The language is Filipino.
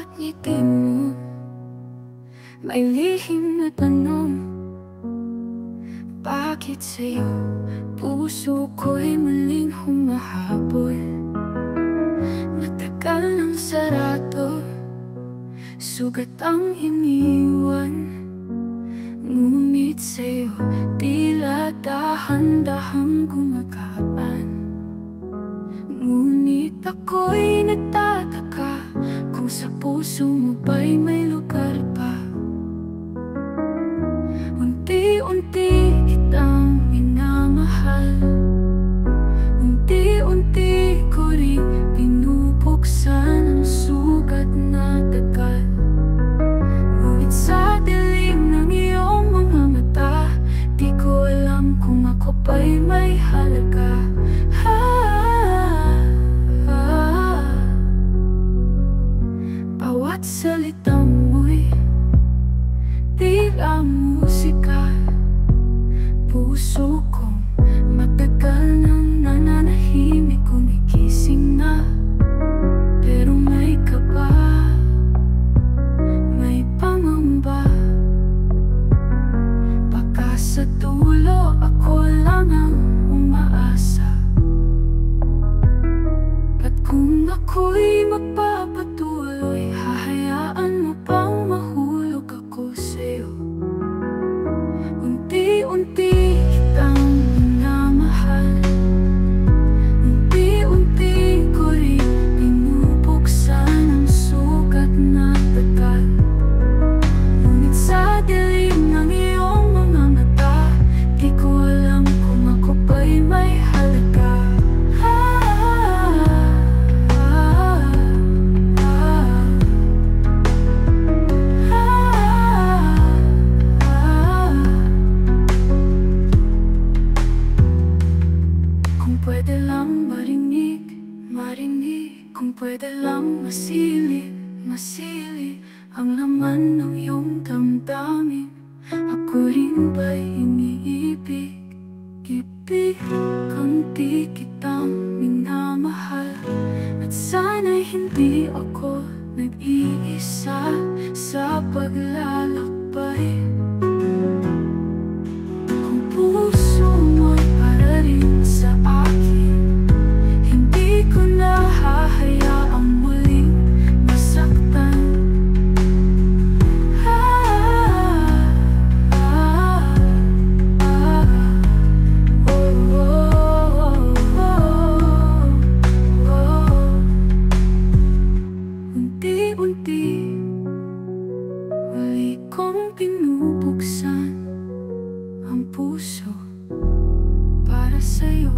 bawat ngiti mo may lihim na tanong. Bakit sa'yo puso ko'y muling humahabol? Matagal ng sarado, sugat ang iniwan. Ngunit sa'yo tila dahan-dahang gumagapang. Ngunit ako'y nagtataka kung sa puso mo ba'y may lugar pa. Unti-unti kitang minamahal, unti-unti ko rin binubuksan ang sugat na tagal. Ngunit sa dilim ng iyong mga mata, di ko alam kung ako ba'y may halaga. Bawat salita mo'y tila musika. Puso kong matagal nang nananahimik, kumigising na. Pero may kaba, may pangamba. Baka sa dulo ako lang ang umaasa. At kung ako'y magpapatuloy, hahayaan mo bang mahulog ako sa'yo? Unti-unti kitang minamahal, unti-unti ko rin binubuksan ang sugat na tagal. Ngunit sa dilim ng iyong mga mata, di ko alam kung ako ba'y may halaga. Kung pwede lang marinig, marinig. Kung pwede lang masili, masili ang laman ng iyong damdamin. Ako rin ba'y iniibig, ibig kang di kitang minamahal? At sana'y hindi ako nag-iisa sa paglalakbay. Kung puso mo'y para rin sa akin, hindi ko na hahayaang muling masaktan. Unti-unti muli kong binubuksan ang puso para sa'yo.